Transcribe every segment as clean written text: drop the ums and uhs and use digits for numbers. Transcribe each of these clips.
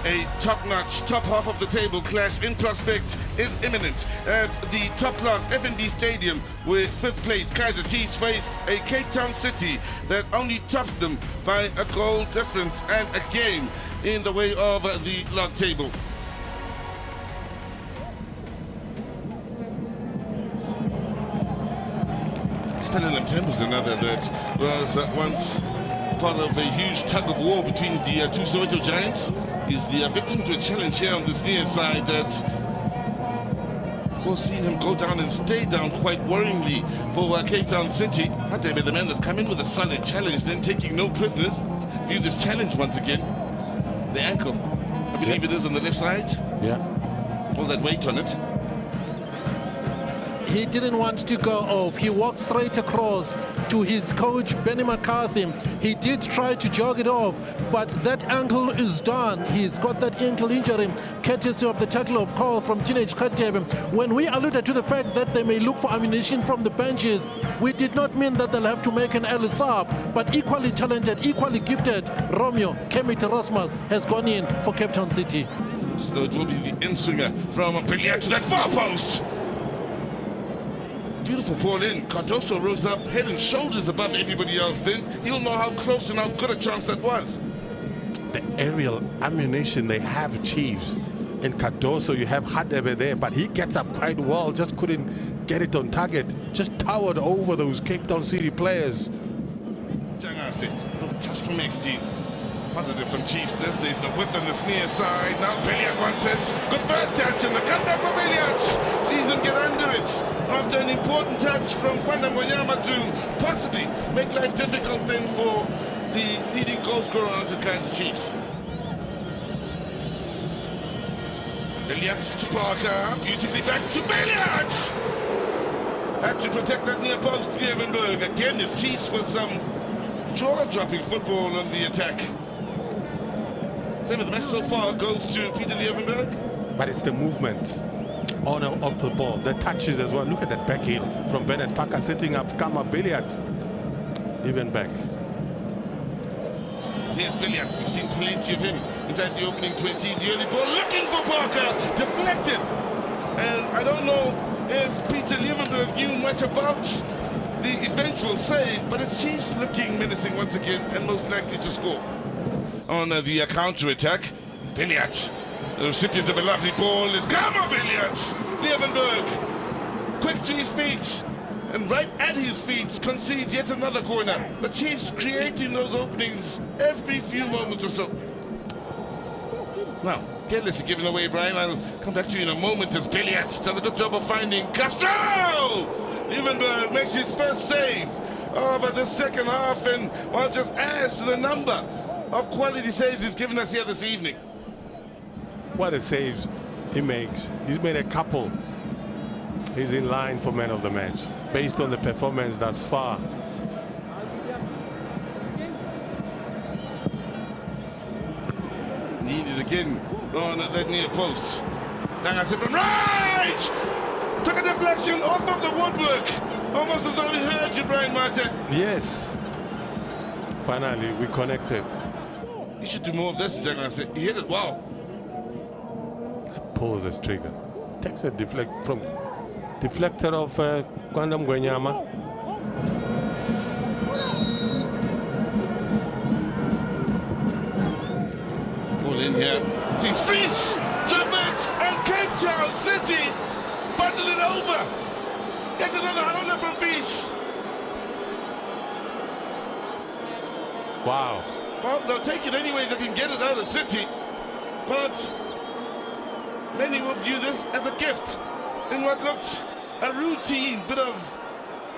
A top-notch, top half of the table clash in prospect is imminent at the top-class FNB Stadium, where fifth place Kaizer Chiefs face a Cape Town City that only tops them by a goal difference and a game in the way of the log table. Spelling Temple is another that was once part of a huge tug-of-war between the two Soweto Giants. He's the victim to a challenge here on this near side that's, of course, seen him go down and stay down quite worryingly for Cape Town City. Hadebe, the man that's come in with a solid challenge, then taking no prisoners. View this challenge once again. The ankle, I believe it is on the left side. Yeah. All that weight on it. He didn't want to go off. He walked straight across to his coach, Benny McCarthy. He did try to jog it off, but that ankle is done. He's got that ankle injury, courtesy of the tackle of call from Teenage Khatebe. When we alluded to the fact that they may look for ammunition from the benches, we did not mean that they'll have to make an early sub, but equally talented, equally gifted, Romeo Kemit Rasmus has gone in for Cape Town City. So it will be the in-swinger from Billiard to that far post. Beautiful ball in. Cardoso rose up head and shoulders above everybody else. Then he'll know how close and how good a chance that was. The aerial ammunition they have, Chiefs. In Cardoso, you have Hadebe there, but he gets up quite well, just couldn't get it on target. Just towered over those Cape Town City players. Jangase, touch from XG. Positive from Chiefs. This is the width on the near side. Now Billiard wants it. Good first touch, and the comeback for Billiard. Sees him get under it after an important touch from Kwanda Mwanyama to possibly make life difficult then for the leading goal scorer on the Kaizer Chiefs. Billiard to Parker. Beautifully back to Billiard. Had to protect that near post, Liebenberg. Again, his Chiefs with some jaw-dropping football on the attack. Same with the match so far goes to Peter Liebenberg. But it's the movement on and off the ball, the touches as well. Look at that back heel from Bennett Parker setting up Kama Billiard. Even back. Here's Billiard. We've seen plenty of him inside the opening 20. The early ball looking for Parker. Deflected. And I don't know if Peter Liebenberg knew much about the eventual save, but his Chiefs looking menacing once again and most likely to score. On the counter-attack, Billiard, the recipient of a lovely ball, is Kama Billiard. Liebenberg, quick to his feet, and right at his feet concedes yet another corner. The Chiefs creating those openings every few moments or so. Now, carelessly given away, Brian. I'll come back to you in a moment as Billiard does a good job of finding Castro. Liebenberg makes his first save of the second half, and just adds to the number of quality saves he's given us here this evening. What a saves he makes. He's made a couple. He's in line for man of the match based on the performance thus far. Needed again on that near post. Dangase from right! Took a deflection off of the woodwork. Almost as though he heard you, Brian Martin. Yes. Finally, we connected. You should do more of this, Dangase. He hit it well. Pulls this trigger. Takes a deflector of Kwanda Mwanyama. Ball in here. Sees Fries, Javits, and Cape Town City bundle it over. Gets another howler from Fries. Wow. Well, they'll take it anyway they can get it out of City, but many will view this as a gift in what looks a routine bit of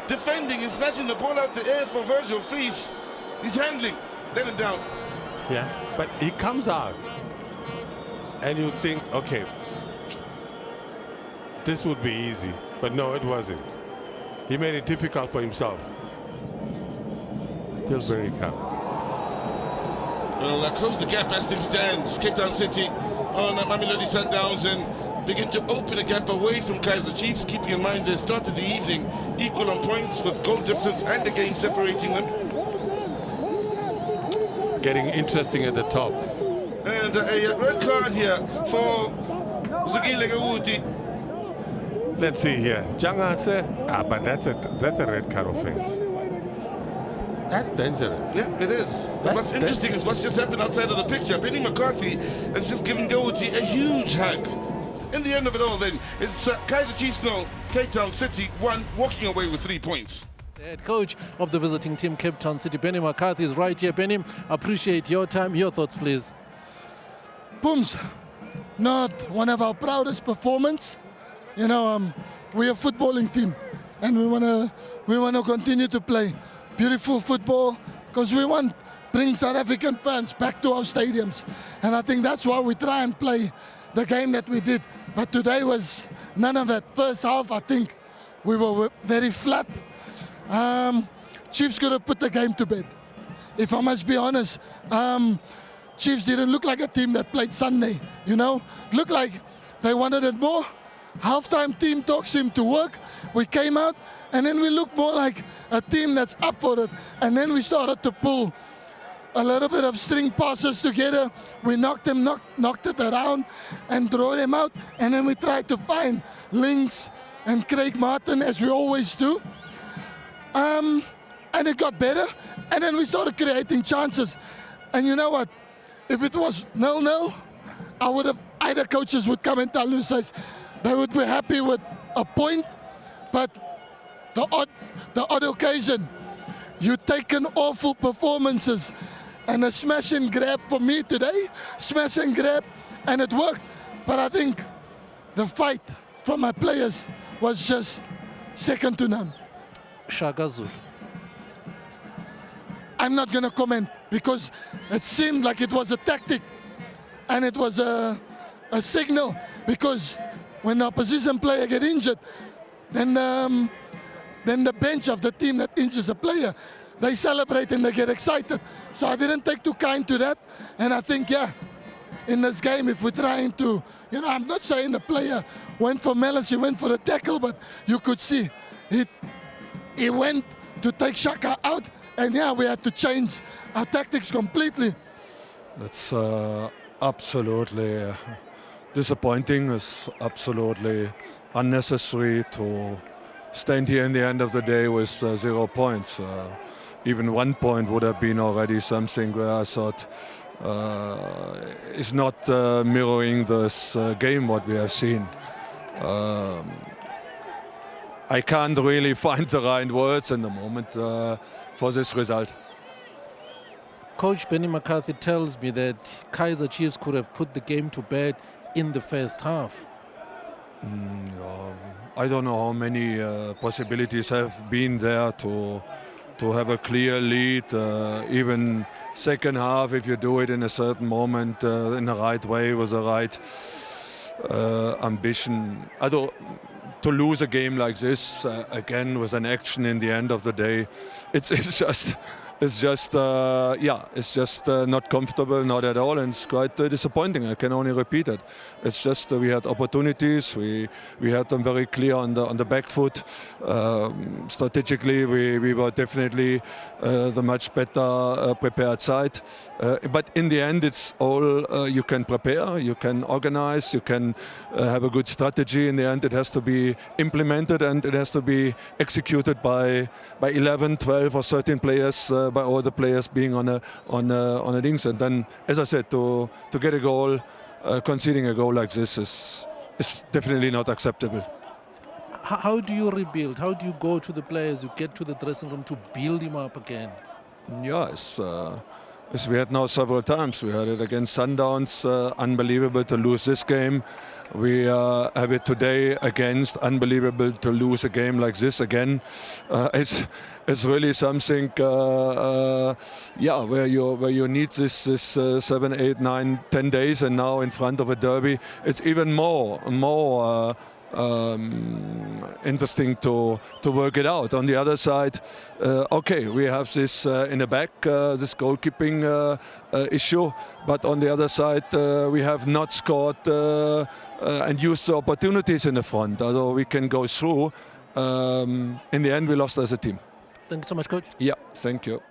defending and snatching the ball out the air for Virgil Fries. He's handling, let him down. Yeah, but he comes out and you think, okay, this would be easy, but no, it wasn't. He made it difficult for himself. Still very calm. Well, close the gap as things stand. Cape Town City on Mamelodi Sundowns and begin to open a gap away from Kaizer Chiefs, keeping in mind they started the evening equal on points with goal difference and the game separating them. It's getting interesting at the top. And a red card here for Zugile Gawuti. Let's see here. Jangase. But that's a red card offense. That's dangerous. Yeah, it is. But what's interesting is what's just happened outside of the picture. Benny McCarthy has just given Gawuti a huge hug. In the end of it all, then, it's Kaizer Chiefs 0, Cape Town City 1, walking away with 3 points. The head coach of the visiting team, Cape Town City, Benny McCarthy, is right here. Benny, appreciate your time. Your thoughts, please. Booms, not one of our proudest performance. You know, we're a footballing team, and we wanna continue to play beautiful football because we want to bring South African fans back to our stadiums, and I think that's why we try and play the game that we did. But today was none of that. First half, I think we were very flat. Chiefs could have put the game to bed. If I must be honest, Chiefs didn't look like a team that played Sunday, you know? Looked like they wanted it more. Halftime team talk seemed to work. We came out and then we looked more like a team that's up for it. And then we started to pull a little bit of string passes together. We knocked it around and draw them out. And then we tried to find Links and Craig Martin as we always do. And it got better. And then we started creating chances. And you know what? If it was 0-0, I would have, either coaches would come and tell us they would be happy with a point. But the odd occasion, you take an awful performances and a smash and grab for me today, smash and grab, and it worked. But I think the fight from my players was just second to none. Shagazul. I'm not going to comment because it seemed like it was a tactic and it was a signal, because when the opposition player get injured, then the bench of the team that injures a player, they celebrate and they get excited. So I didn't take too kind to that. And I think, yeah, in this game, if we're trying to, you know, I'm not saying the player went for malice, he went for the tackle, but you could see he went to take Shaka out. And yeah, we had to change our tactics completely. That's absolutely disappointing. It's absolutely unnecessary to stand here in the end of the day with 0 points. Even 1 point would have been already something where I thought is not mirroring this game what we have seen. I can't really find the right words in the moment for this result. Coach Benny McCarthy tells me that Kaizer Chiefs could have put the game to bed in the first half. I don't know how many possibilities have been there to have a clear lead. Even second half, if you do it in a certain moment, in the right way, with the right ambition. To lose a game like this again with an action in the end of the day, it's just not comfortable, not at all, and it's quite disappointing. I can only repeat it. It's just we had opportunities, we had them very clear on the back foot. Strategically, we were definitely the much better prepared side. But in the end, it's all you can prepare, you can organize, you can have a good strategy. In the end, it has to be implemented and it has to be executed by 11, 12 or 13 players, by all the players being on a links. And then, as I said, to get a goal, conceding a goal like this is definitely not acceptable. How do you rebuild? How do you go to the players, you get to the dressing room to build him up again? Yeah, as we had now several times. We had it against Sundowns, unbelievable to lose this game. We have it today against, unbelievable to lose a game like this again. It's really something, where you need this 7, 8, 9, 10 days, and now in front of a derby, it's even more interesting to work it out. On the other side, okay, we have this in the back, this goalkeeping issue, but on the other side, we have not scored and used the opportunities in the front, although we can go through. In the end, we lost as a team. Thank you so much, Coach. Yeah, thank you.